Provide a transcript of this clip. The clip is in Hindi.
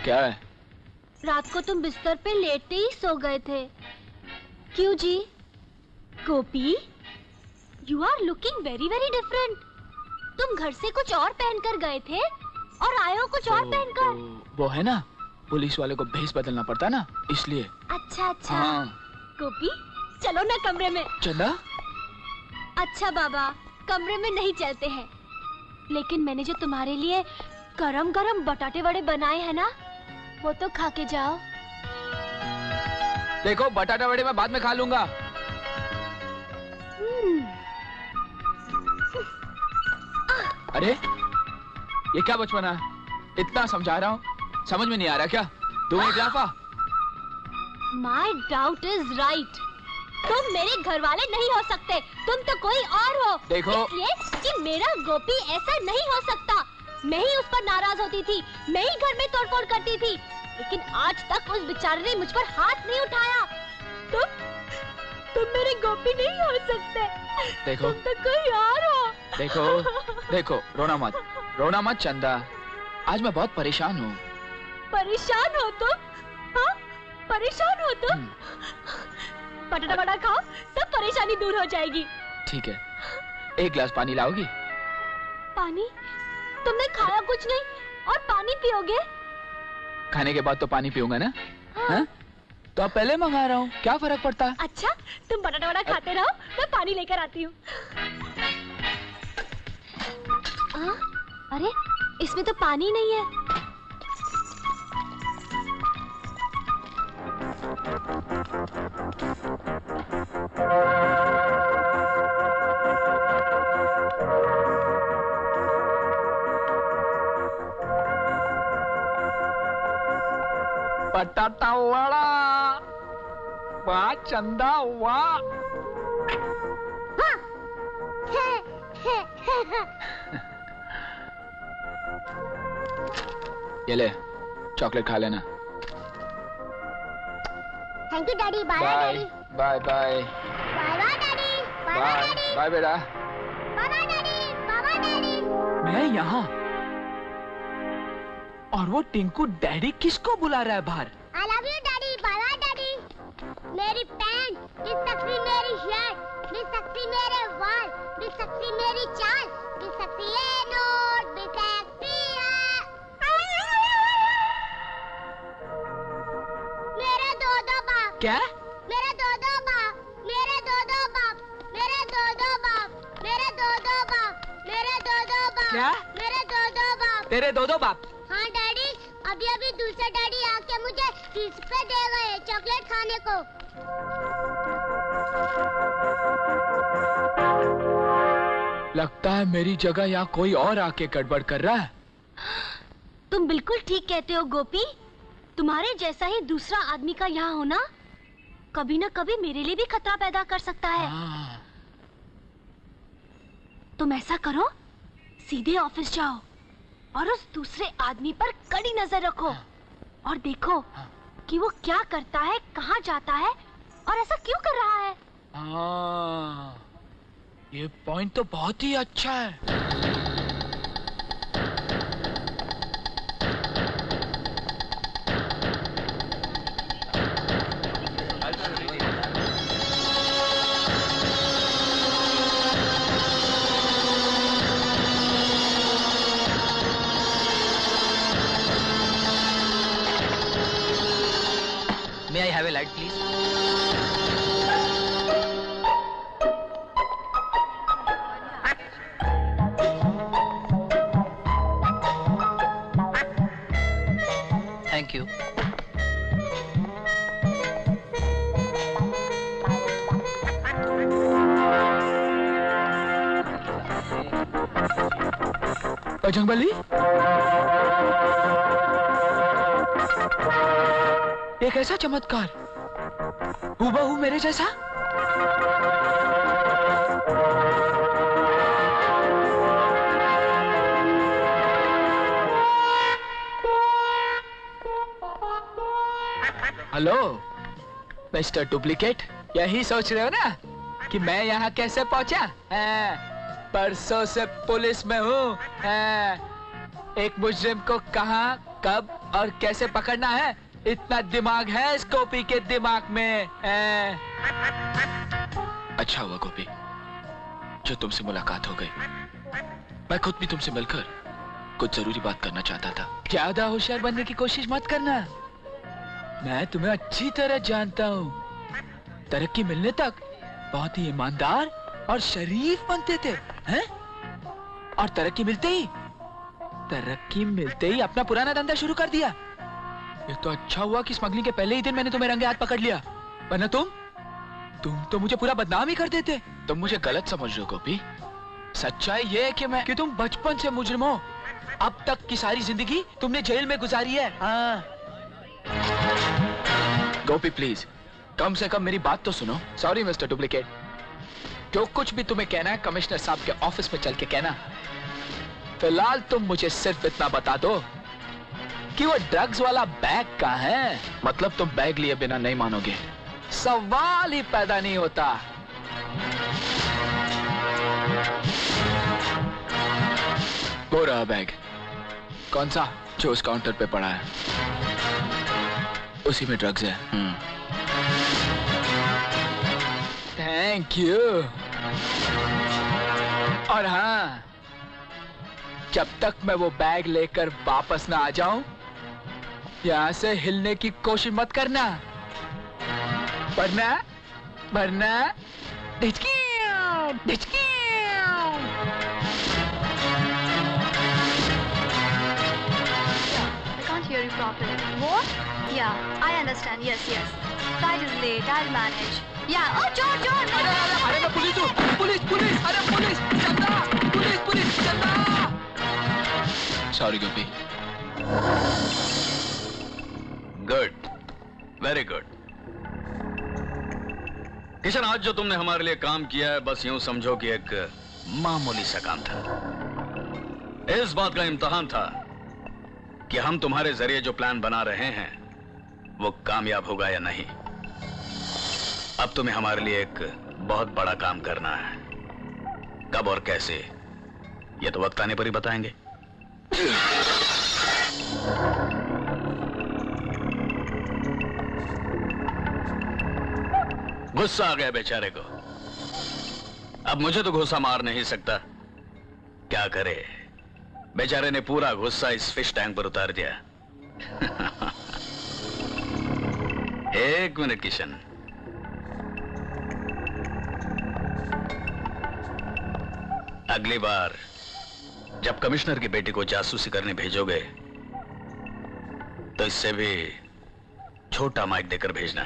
क्या है? रात को तुम बिस्तर पे लेटते ही सो गए थे। क्यों जी? Gopi, you are looking very very different. तुम घर से कुछ और पहनकर गए थे और आए हो कुछ और पहनकर। वो है ना, पुलिस वाले को भेष बदलना पड़ता ना, इसलिए। अच्छा अच्छा। हाँ। गोपी, चलो ना कमरे में। चंदा? अच्छा बाबा, कमरे में नहीं चलते हैं, लेकिन मैंने जो तुम्हारे लिए गरम गरम बटाटे वड़े बनाए हैं ना, वो तो खा के जाओ। देखो, बटाटा वड़े मैं बाद में खा लूंगा। अरे, ये क्या बचपना है? इतना समझा रहा हूँ, समझ में नहीं आ रहा क्या? तुम एक लाफा। My doubt is right. तुम मेरे घर वाले नहीं हो सकते, तुम तो कोई और हो। देखो, इसलिए कि मेरा गोपी ऐसा नहीं हो सकता। मैं ही उस पर नाराज होती थी, मैं ही घर में तोड़फोड़ करती थी, लेकिन आज तक उस बेचारे ने मुझ पर हाथ नहीं उठाया। तुम मेरे गोपी नहीं हो सकते। देखो, तुम तो कोई और हो। देखो, रोना मत चंदा। आज मैं बहुत परेशान हूँ। परेशान हो तुम? हाँ? परेशान हो तुम? बटाटा वड़ा खाओ, सब परेशानी दूर हो जाएगी। ठीक है, एक गिलास पानी लाओगी? पानी? तुमने खाया कुछ नहीं और पानी पियोगे? खाने के बाद तो पानी पीऊंगा ना। हाँ? तो अब पहले मंगा रहा हूँ, क्या फर्क पड़ता है? अच्छा, तुम बटाटा वड़ा खाते रहो, मैं पानी लेकर आती हूँ। अरे, इसमें तो पानी नहीं है। बटाटा वड़ा, वाह चंदा वाह। ये ले, चॉकलेट खा लेना। Thank you daddy. Bye bye daddy. Bye bye bye daddy. Bye bye बेटा। Bye daddy. Bye daddy. मैं यहाँ और वो टिंकू डैडी किसको बुला रहा है बाहर? I love you daddy. Bye daddy. मेरी पैंट, मिस सक्सी मेरी शर्ट, मिस सक्सी मेरे वाल, मिस सक्सी मेरी चाल, मिस सक्सी ये नोट, मिस सक्सी मेरे दो बाप। क्या? मेरे दो बाप, मेरे दो बाप, मेरे दो बाप, मेरे दो बाप, मेरे दो बाप। क्या? मेरे दो बाप। तेरे दो बाप? हाँ डैडी, अभी दूसरे डैडी आके मुझे 30 रुपए दे गए चॉकलेट खाने को। लगता है मेरी जगह यहाँ कोई और आके गड़बड़ कर रहा है। तुम बिल्कुल ठीक कहते हो गोपी, तुम्हारे जैसा ही दूसरा आदमी का यहाँ होना कभी न कभी मेरे लिए भी खतरा पैदा कर सकता है। तुम ऐसा करो, सीधे ऑफिस जाओ और उस दूसरे आदमी पर कड़ी नजर रखो और देखो कि वो क्या करता है, कहाँ जाता है और ऐसा क्यों कर रहा है। ये पॉइंट तो बहुत ही अच्छा है। May I have a light, please? Thank you. Bajrangbali, एक ऐसा चमत्कार, हूबहू मेरे जैसा। हेलो मिस्टर डुप्लीकेट, यही सोच रहे हो ना कि मैं यहाँ कैसे पहुंचा? परसों से पुलिस में हूँ। एक मुजरिम को कहाँ, कब और कैसे पकड़ना है इतना दिमाग है इस गोपी के दिमाग में। अच्छा हुआ गोपी जो तुमसे मुलाकात हो गई। मैं खुद भी तुमसे मिलकर कुछ जरूरी बात करना चाहता था। ज्यादा होशियार बनने की कोशिश मत करना, मैं तुम्हें अच्छी तरह जानता हूँ। तरक्की मिलने तक बहुत ही ईमानदार और शरीफ बनते थे, हैं? और तरक्की मिलते ही अपना पुराना धंधा शुरू कर दिया। ये तो अच्छा हुआ कि स्मगलिंग के पहले ही दिन मैंने तुम्हें रंगे हाथ पकड़ लिया, वरना तुम तो मुझे पूरा बदनाम ही कर देते। तुम मुझे गलत समझ रहे हो गोपी। सच्चाई ये है कि तुम बचपन से मुजरिम हो। अब तक की सारी जिंदगी तुमने जेल में गुजारी है। हाँ। गोपी प्लीज कम से कम मेरी बात तो सुनो। सॉरी मिस्टर डुप्लीकेट, जो कुछ भी तुम्हें कहना है कमिश्नर साहब के ऑफिस में चल के कहना। फिलहाल तुम मुझे सिर्फ इतना बता दो कि वो ड्रग्स वाला बैग कहाँ है। मतलब तुम बैग लिए बिना नहीं मानोगे, सवाल ही पैदा नहीं होता। वो रहा बैग। कौन सा? जो उस काउंटर पे पड़ा है, उसी में ड्रग्स है। Thank you. और हाँ, जब तक मैं वो बैग लेकर वापस ना आ जाऊं, यहां से हिलने की कोशिश मत करना, वरना डिचकी। Hear you properly. What? Yeah, I understand. Yes. Flight is late. I'll manage. Yeah. Oh, John. अरे मैं पुलिस हूँ। पुलिस। अरे पुलिस, चंदा। Police, Chanda. Sorry Gopi. Good, very good. Kishan, आज जो तुमने हमारे लिए काम किया है बस यूं समझो कि एक मामूली सा काम था। इस बात का इम्तिहान था कि हम तुम्हारे जरिए जो प्लान बना रहे हैं वो कामयाब होगा या नहीं। अब तुम्हें हमारे लिए एक बहुत बड़ा काम करना है। कब और कैसे ये तो वक्त आने पर ही बताएंगे। गुस्सा आ गया बेचारे को। अब मुझे तो गुस्सा मार नहीं सकता, क्या करे। बेचारे ने पूरा गुस्सा इस फिश टैंक पर उतार दिया। एक मिनट किशन, अगली बार जब कमिश्नर की बेटी को जासूसी करने भेजोगे तो इससे भी छोटा माइक देकर भेजना।